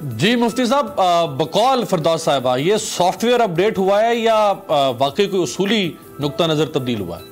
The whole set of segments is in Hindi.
जी मुफ्ती साहब, बकौल फिरदौस साहिबा, ये सॉफ्टवेयर अपडेट हुआ है या वाकई कोई उसूली नुक्ता नजर तब्दील हुआ है?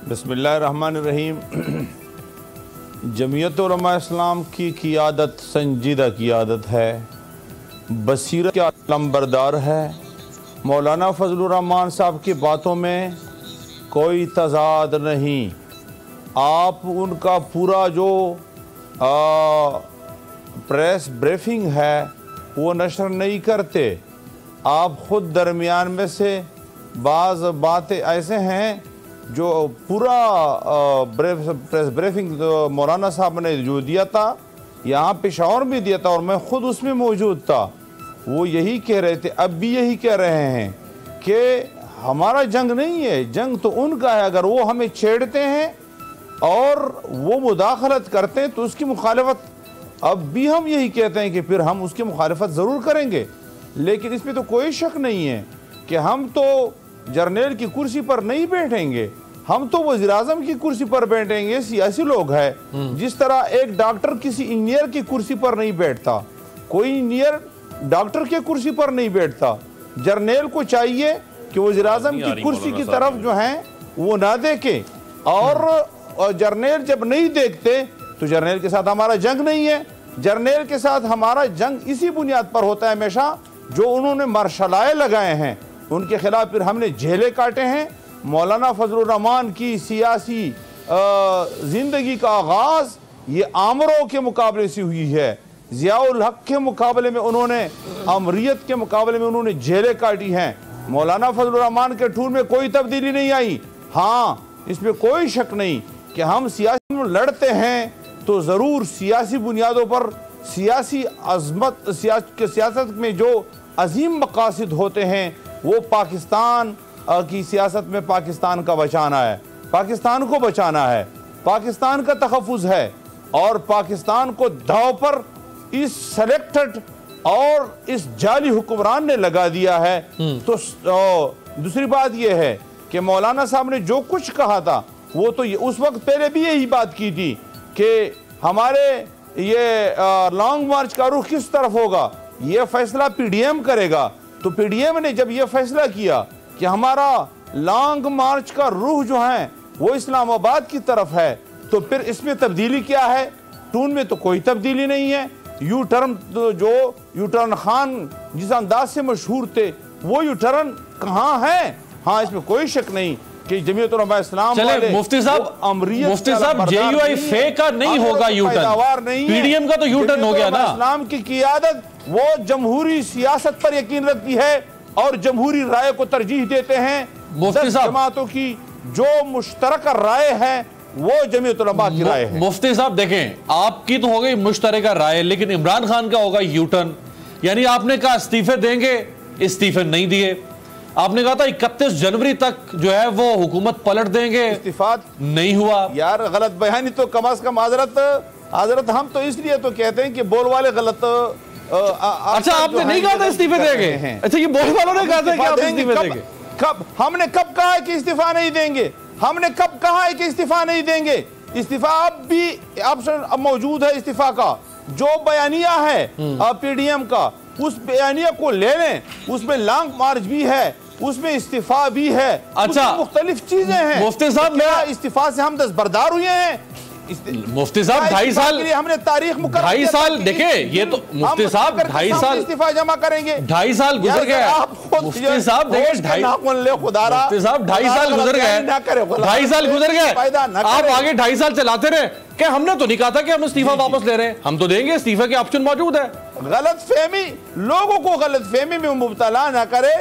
बिस्मिल्लाहिर्रहमानिर्रहीम। जमीयत उलमा इस्लाम की क़ियादत संजीदा क़ियादत है, बसीरत का लंबरदार है। मौलाना फजलुर रहमान साहब की बातों में कोई तजाद नहीं। आप उनका पूरा जो प्रेस ब्रीफिंग है वो नशर नहीं करते। आप ख़ुद दरमियान में से बाज़ बातें ऐसे हैं जो पूरा प्रेस ब्रीफिंग मौलाना साहब ने जो दिया था, यहाँ पेशावर में दिया था और मैं ख़ुद उसमें मौजूद था, वो यही कह रहे थे, अब भी यही कह रहे हैं कि हमारा जंग नहीं है, जंग तो उनका है। अगर वो हमें छेड़ते हैं और वो मुदाखलत करते हैं तो उसकी मुखालफत, अब भी हम यही कहते हैं कि फिर हम उसकी मुखालफत ज़रूर करेंगे। लेकिन इसमें तो कोई शक नहीं है कि हम तो जर्नल की कुर्सी पर नहीं बैठेंगे, हम तो वज़ीर आज़म की कुर्सी पर बैठेंगे। सियासी लोग हैं, जिस तरह एक डॉक्टर किसी इंजीनियर की कुर्सी पर नहीं बैठता, कोई इंजीनियर डॉक्टर की कुर्सी पर नहीं बैठता। जर्नल को चाहिए कि वज़ीर आज़म की कुर्सी की तरफ जो है वो ना देखे, और जर्नल जब नहीं देखते तो जर्नल के साथ हमारा जंग नहीं है। जर्नल के साथ हमारा जंग इसी बुनियाद पर होता है हमेशा, जो उन्होंने मार्शलाए लगाए हैं उनके खिलाफ फिर हमने जेलें काटे हैं। मौलाना फजलुर रहमान की सियासी ज़िंदगी का आगाज़ ये आमरों के मुकाबले से हुई है। ज़ियाउल हक के मुकाबले में उन्होंने, अमरियत के मुकाबले में उन्होंने जेलें काटी हैं। मौलाना फजलुर रहमान के ठूर में कोई तब्दीली नहीं आई। हाँ, इसमें कोई शक नहीं कि हम सियासी में लड़ते हैं तो ज़रूर सियासी बुनियादों पर, सियासी अज़मत, सियासत में जो अजीम मकासद होते हैं वो पाकिस्तान की सियासत में पाकिस्तान का बचाना है, पाकिस्तान को बचाना है, पाकिस्तान का तहफ़्फ़ुज़ है। और पाकिस्तान को दाव पर इस सेलेक्टेड और इस जाली हुक्मरान ने लगा दिया है। तो दूसरी बात यह है कि मौलाना साहब ने जो कुछ कहा था वो तो उस वक्त पहले भी यही बात की थी कि हमारे ये लॉन्ग मार्च का रुख किस तरफ होगा, ये फैसला पीडीएम करेगा। तो पीडीएम ने जब ये फैसला किया कि हमारा लॉन्ग मार्च का रुख जो है वो इस्लामाबाद की तरफ है, तो फिर इसमें तब्दीली क्या है? टून में तो कोई तब्दीली नहीं है। यू टर्न, जो यू टर्न खान जिस अंदाज से मशहूर थे, वो यू टर्न कहाँ है? हाँ, इसमें कोई शक नहीं कि जमीयत उलमा इस्लाम वाले, मुफ्ती साहब जेयूआई फेक का नहीं होगा यू टर्न, पीडीएम का तो यू टर्न हो गया ना। इस्लाम की क़ियादत वो जमहूरी सियासत पर यकीन रखती है और जमहूरी राय को तरजीह देते हैं। मुफ्ती साहब, जमातों की जो मुश्तरक राय है वो जमीयत उलमा की राय है। मुफ्ती साहब देखें, आपकी तो हो गई मुश्तरका राय, लेकिन इमरान खान का होगा यू टर्न। यानी आपने कहा इस्तीफे देंगे, इस्तीफे नहीं दिए। आपने कहा था 31 जनवरी तक जो है वो हुकूमत पलट देंगे, इस्तीफा नहीं हुआ। यार गलत बयानी तो कम अज कम आजरत हम तो इसलिए तो कहते हैं कि बोल वाले गलत। अच्छा, आपने नहीं कहा था इस्तीफे देंगे? अच्छा, ये बोल वालों ने कहा था कि आप इस्तीफे देंगे? कब? हमने कब कहा है कि इस्तीफा नहीं देंगे? हमने कब कहा है कि इस्तीफा नहीं देंगे? इस्तीफा अब भी ऑप्शन अब मौजूद है। इस्तीफा का जो बयानिया है पीडीएम का, उस बयानिया को ले लें, उसमें लॉन्ग मार्च भी है, उसमें इस्तीफा भी है। अच्छा, मुख्तलिफ चीजें हैं। मुफ्ती साहब, क्या इस्तीफा से हम दस्तबरदार हुए हैं? मुफ्ती साहब 2.5 साल हमने तारीख मुकर्रर 2.5 साल देखे, ये तो मुफ्ती साहब 2.5 साल इस्तीफा जमा करेंगे। 2.5 साल गुजर गए मुफ्ती साहब, देखिए 2.5 साल गुजर गए, 2.5 साल गुजर गए, आप आगे 2.5 साल चलाते रहे। क्या हमने तो नहीं कहा था कि हम इस्तीफा वापस ले रहे हैं, हम तो देंगे, इस्तीफे के ऑप्शन मौजूद है। गलत फहमी, लोगों को गलत फहमी में मुब्तला ना करे।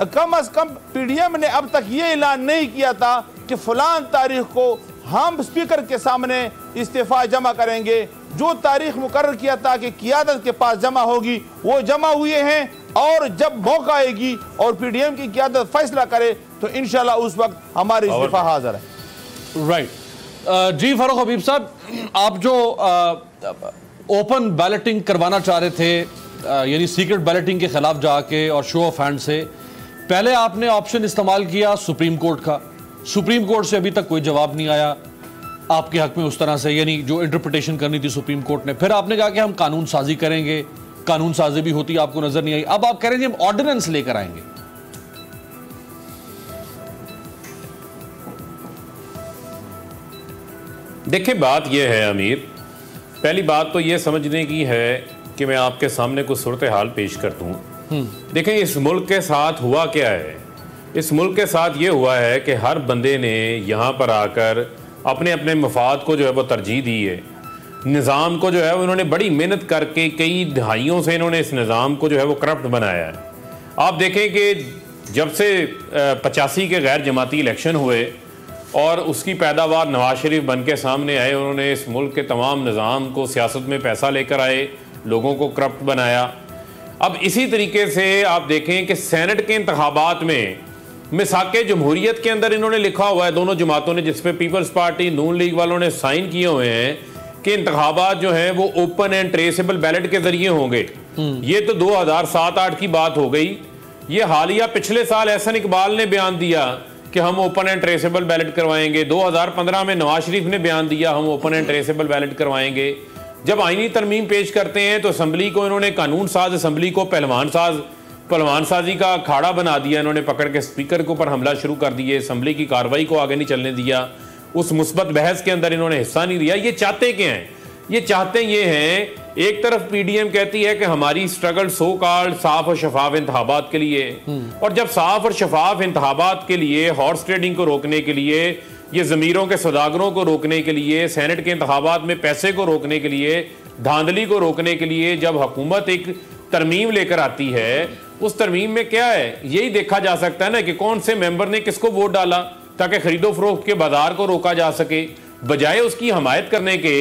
कम अज कम पीडीएम ने अब तक ये ऐलान नहीं किया था कि फलां तारीख को हम स्पीकर के सामने इस्तीफा जमा करेंगे। जो तारीख मुकर्रर किया था कि क़ियादत के पास जमा होगी, वो जमा हुए हैं। और जब मौका आएगी और पीडीएम की क़ियादत फैसला करे तो इंशाल्लाह उस वक्त हमारी इस्तीफा हाजिर है। राइट जी। फारूक हबीब साहब, आप जो ओपन बैलेटिंग करवाना चाह रहे थे, यानी सीक्रेट बैलेटिंग के खिलाफ जाके और शो ऑफ हैंड से, पहले आपने ऑप्शन इस्तेमाल किया सुप्रीम कोर्ट का। सुप्रीम कोर्ट से अभी तक कोई जवाब नहीं आया। आपके हक में उस तरह से, यानी जो इंटरप्रिटेशन करनी थी सुप्रीम कोर्ट ने। फिर आपने कहा कि हम कानून साजी करेंगे, कानून साजी भी होती आपको नजर नहीं आई। अब आप कह रहे हैं हम ऑर्डिनेंस लेकर आएंगे। देखिए बात यह है अमीर, पहली बात तो यह समझने की है कि मैं आपके सामने कुछ सूरत हाल पेश कर दूं। देखें इस मुल्क के साथ हुआ क्या है। इस मुल्क के साथ ये हुआ है कि हर बंदे ने यहाँ पर आकर अपने अपने मफाद को जो है वो तरजीह दी है। निज़ाम को जो है उन्होंने बड़ी मेहनत करके कई दहाइयों से इन्होंने इस निज़ाम को जो है वो करप्ट बनाया है। आप देखें कि जब से 85 के गैर जमाती इलेक्शन हुए और उसकी पैदावार नवाज शरीफ बन के सामने आए, उन्होंने इस मुल्क के तमाम निज़ाम को सियासत में पैसा लेकर आए, लोगों को करप्ट बनाया। अब इसी तरीके से आप देखें कि सेनेट के इंतखाबात में मिसाके जमहूरियत के अंदर इन्होंने लिखा हुआ है, दोनों जमातों ने, जिसपे पीपल्स पार्टी नून लीग वालों ने साइन किए हुए हैं कि इंतखाबात जो हैं वो ओपन एंड ट्रेसेबल बैलेट के जरिए होंगे। ये तो 2007-8 की बात हो गई। ये हालिया पिछले साल एहसन इकबाल ने बयान दिया कि हम ओपन एंड ट्रेसेबल बैलेट करवाएंगे। 2015 में नवाज शरीफ ने बयान दिया हम ओपन एंड ट्रेसेबल बैलेट करवाएंगे। जब आईनी तरमीम पेश करते हैं तो असम्बली को इन्होंने कानून साज असम्बली को पहलवान साजी का अखाड़ा बना दिया। इन्होंने पकड़ के स्पीकर के ऊपर हमला शुरू कर दिए, असम्बली की कार्रवाई को आगे नहीं चलने दिया, उस मुस्बत बहस के अंदर इन्होंने हिस्सा नहीं लिया। ये चाहते क्या हैं? ये चाहते ये हैं, एक तरफ पीडीएम कहती है कि हमारी स्ट्रगल सो कॉल्ड साफ और शफाफ इंतखाबात के लिए, और जब साफ और शफाफ इंतखाबात के लिए, हॉर्स ट्रेडिंग को रोकने के लिए, ये ज़मीरों के सौदागरों को रोकने के लिए, सेनेट के इंतखाबात में पैसे को रोकने के लिए, धांधली को रोकने के लिए जब हुकूमत एक तरमीम लेकर आती है, उस तरमीम में क्या है यही देखा जा सकता है ना कि कौन से मेंबर ने किसको वोट डाला ताकि खरीदो फरोख्त के बाजार को रोका जा सके। बजाय उसकी हमायत करने के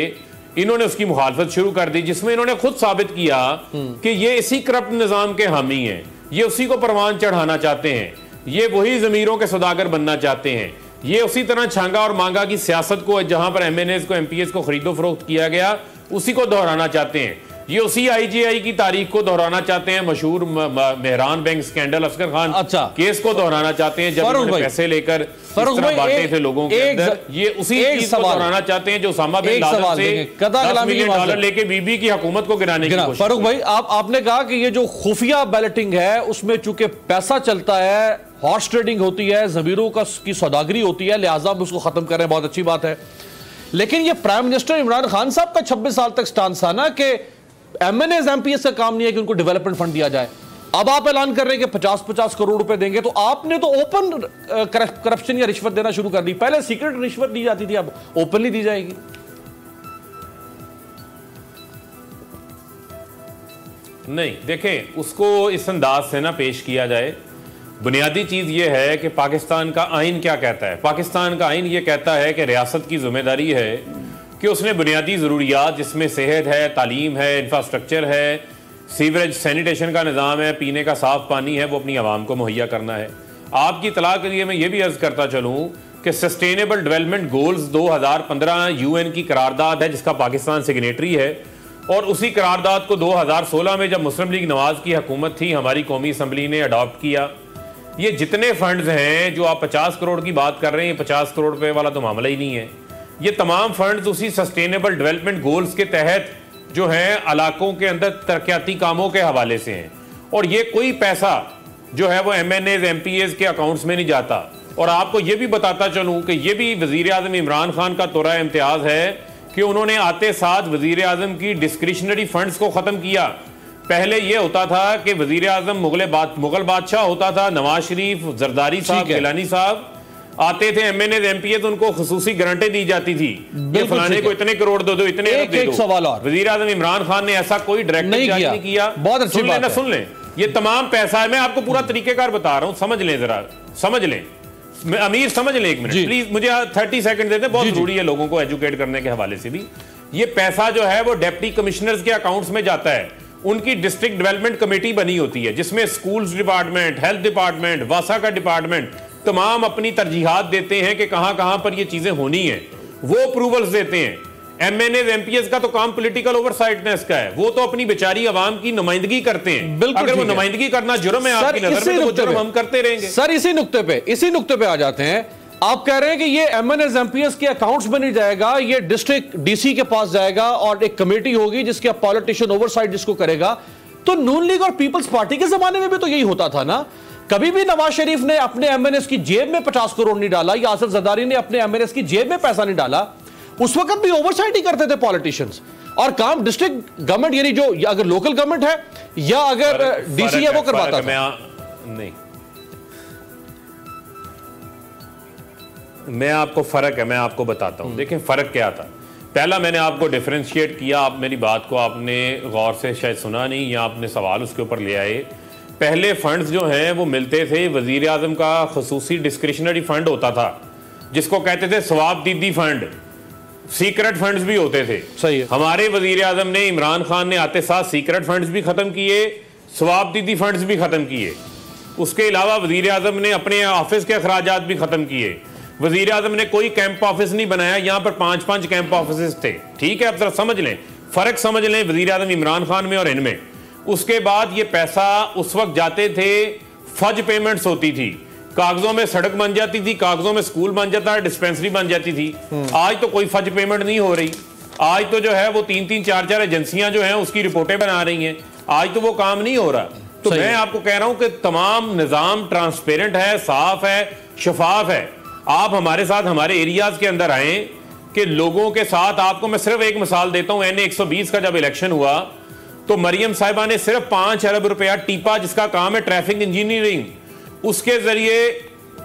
इन्होंने उसकी मुखालफत शुरू कर दी, जिसमें इन्होंने खुद साबित किया कि ये इसी करप्ट निज़ाम के हामी हैं, ये उसी को परवान चढ़ाना चाहते हैं, ये वही ज़मीरों के सौदागर बनना चाहते हैं, ये उसी तरह छांगा और मांगा की सियासत को जहां पर MNAs को MPs को खरीदो फरोख्त किया गया उसी को दोहराना चाहते हैं। ये उसी IGI की तारीख को दोहराना चाहते हैं, मशहूर मेहरान बैंक स्कैंडल अफसर खान केस को दोहराना चाहते हैं, जब उन्होंने पैसे लेकर बांटे थे लोगों के अंदर। ये उसी चीज को दोहराना चाहते हैं जो उसामा बिन लादेन से $10 मिलियन लेके बीबी की हुकूमत को गिराने की कोशिश। फारूक भाई, आपने कहा कि ये जो खुफिया बैलेटिंग है उसमें चूंकि पैसा चलता है, हॉर्स ट्रेडिंग होती है, जमीरों की सौदागरी होती है, लिहाजा हम उसको खत्म करें, बहुत अच्छी बात है। लेकिन ये प्राइम मिनिस्टर इमरान खान साहब का 26 साल तक स्टांस था ना कि MNAs MPs का काम नहीं है कि उनको डेवलपमेंट फंड दिया जाए। अब आप ऐलान कर रहे हैं कि 50-50 करोड़ रुपए देंगे, तो आपने तो ओपन करप्शन या रिश्वत देना शुरू कर दी। पहले सीक्रेट रिश्वत दी जाती थी, अब ओपनली दी जाएगी। नहीं, देखें उसको इस अंदाज से ना पेश किया जाए। बुनियादी चीज यह है कि पाकिस्तान का आइन क्या कहता है। पाकिस्तान का आइन यह कहता है कि रियासत की जिम्मेदारी है कि उसने बुनियादी ज़रूरियात जिसमें सेहत है, तालीम है, इंफ्रास्ट्रक्चर है, सीवरेज सैनिटेशन का निज़ाम है, पीने का साफ पानी है, वो अपनी आवाम को मुहैया करना है। आपकी इत्तला के लिए मैं ये भी अर्ज़ करता चलूँ कि सस्टेनेबल डेवलपमेंट गोल्स 2015 UN की करारदाद है जिसका पाकिस्तान सिग्नेटरी है, और उसी करारदाद को 2016 में जब मुस्लिम लीग नवाज की हुकूमत थी हमारी कौमी असम्बली ने अडॉप्ट किया। ये जितने फंड्स हैं जो आप 50 करोड़ की बात कर रहे हैं, 50 करोड़ रुपये वाला तो मामला ही नहीं है। ये तमाम फंड्स उसी सस्टेनेबल डेवलपमेंट गोल्स के तहत जो हैं इलाकों के अंदर तरक्याती कामों के हवाले से हैं, और ये कोई पैसा जो है वो MNAs MPs के अकाउंट्स में नहीं जाता। और आपको ये भी बताता चलूं कि ये भी वजीर आज़म इमरान खान का तोरा इम्तियाज़ है कि उन्होंने आते साथ वजीर आज़म की डिस्क्रिशनरी फंड्स को ख़त्म किया। पहले ये होता था कि वजीर आज़म मुगल बादशाह होता था, नवाज शरीफ, जरदारी साहब, गिलानी साहब आते थे, MNAs MPs उनको खुसूसी गारंटी दी जाती थी, फलाने को इतने करोड़ दो, इतने एक सवाल और, वजीर आज़म इमरान खान ने ऐसा कोई डायरेक्टिव जारी नहीं किया। बहुत अच्छी बात है। सुन लें, ये तमाम पैसा है, मैं आपको पूरा तरीकेकार बता रहा हूं, समझ लें, जरा समझ लें अमीर, समझ लें एक मिनट प्लीज, मुझे 30 सेकंड देते, बहुत जरूरी है लोगों को एजुकेट करने के हवाले से भी। ये पैसा जो है वो डिप्टी कमिश्नर्स के अकाउंट्स में जाता है, उनकी डिस्ट्रिक्ट डेवलपमेंट कमेटी बनी होती है जिसमें स्कूल्स डिपार्टमेंट, हेल्थ डिपार्टमेंट, वासा का डिपार्टमेंट तमाम अपनी तरजीहात देते हैं कि कहां कहां पर ये चीजें होनी है, वो अप्रूवल्स देते हैं। MNAs MPs का तो काम पॉलिटिकल ओवरसाइटनेस का है, वो तो अपनी बेचारी आवाम की नुमाइंदगी करते हैं। अगर वो नुमाइंदगी करना जुर्म है आपकी नजर में, तो वो जुर्म हम करते रहेंगे। सर इसी नुक्ते पे आ जाते हैं। आप कह रहे हैं कि ये MNS MPS के अकाउंट्स में नहीं जाएगा, ये डिस्ट्रिक्ट DC के पास जाएगा और एक कमेटी होगी जिसके पॉलिटिशियन ओवरसाइट जिसको करेगा। तो नून लीग और पीपल्स पार्टी के जमाने में भी तो यही होता था ना। कभी भी नवाज शरीफ ने अपने MNS की जेब में 50 करोड़ नहीं डाला, या आसिफ जरदारी ने अपने MNS की जेब में पैसा नहीं डाला। उस वक्त भी ओवरसाइट ही करते थे पॉलिटिशियंस, और काम डिस्ट्रिक्ट गवर्नमेंट यानी जो अगर लोकल गवर्नमेंट है या अगर DC है वो करवाता था। नहीं, मैं आपको बताता हूं। देखें फर्क क्या था। पहला मैंने आपको डिफरेंशिएट किया, आप मेरी बात को आपने गौर से शायद सुना नहीं या आपने सवाल उसके ऊपर ले आए। पहले फंड्स जो हैं वो मिलते थे, वजीर आजम का खसूसी डिस्क्रिशनरी फंड होता था जिसको कहते थे सवाब दीदी फंड, सीक्रेट फंड्स भी होते थे। सही है। हमारे वजीर आजम ने, इमरान खान ने आते साथ सीक्रेट फंड्स भी खत्म किए, सवाब दीदी फंड्स भी खत्म किए। उसके अलावा वजीर आजम ने अपने ऑफिस के अखराजात भी खत्म किए। वजीर आजम ने कोई कैंप ऑफिस नहीं बनाया, यहाँ पर 5-5 कैंप ऑफिस थे। ठीक है, अब जरा समझ लें, फर्क समझ लें वजीर आजम इमरान खान में और इनमें। उसके बाद ये पैसा उस वक्त जाते थे, फज पेमेंट्स होती थी, कागजों में सड़क बन जाती थी, कागजों में स्कूल बन जाता, डिस्पेंसरी बन जाती थी। आज तो कोई फज पेमेंट नहीं हो रही। आज तो जो है वो 3-3, 4-4 एजेंसियां जो हैं उसकी रिपोर्टें बना रही हैं। आज तो वो काम नहीं हो रहा। तो मैं आपको कह रहा हूं कि तमाम निज़ाम ट्रांसपेरेंट है, साफ है, शफाफ है। आप हमारे साथ हमारे एरियाज के अंदर आए कि लोगों के साथ, आपको मैं सिर्फ एक मिसाल देता हूं। NA 120 का जब इलेक्शन हुआ तो मरियम साहिबा ने सिर्फ 5 अरब रुपया टीपा, जिसका काम है ट्रैफिक इंजीनियरिंग, उसके जरिए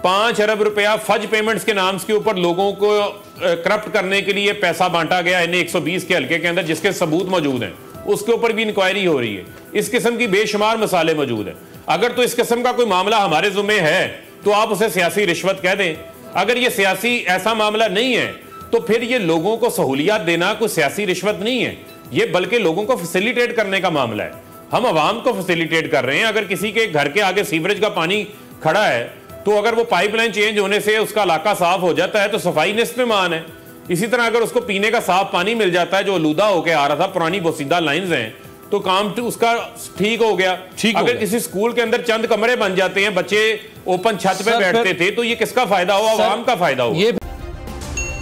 5 अरब रुपया फज पेमेंट्स के नाम के ऊपर लोगों को करप्ट करने के लिए पैसा बांटा गया NA 120 के हल्के के अंदर, जिसके सबूत मौजूद हैं। उसके ऊपर भी इंक्वायरी हो रही है। इस किस्म की बेशुमार मसाले मौजूद हैं। अगर तो इस किस्म का कोई मामला हमारे जुम्मे है तो आप उसे सियासी रिश्वत कह दें। अगर ये सियासी ऐसा मामला नहीं है तो फिर ये लोगों को सहूलियात देना कोई सियासी रिश्वत नहीं है, ये बल्कि लोगों को फैसिलिटेट करने का मामला है। हम आवाम को फैसिलिटेट कर रहे हैं। अगर किसी के घर के आगे सीवरेज का पानी खड़ा है तो अगर वो पाइपलाइन चेंज होने से उसका इलाका साफ हो जाता है तो सफाई निस्फ में मान है। इसी तरह अगर उसको पीने का साफ पानी मिल जाता है जो आलूदा होकर आ रहा था, पुरानी बोसीदा लाइंस हैं, तो काम उसका ठीक हो गया। अगर किसी स्कूल के अंदर चंद कमरे बन जाते हैं, बच्चे ओपन छत पे बैठते थे, तो ये किसका फायदा हुआ? आवाम का फायदा हुआ।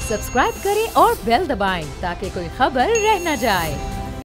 सब्सक्राइब करें और बेल दबाएं ताकि कोई खबर रह न जाए।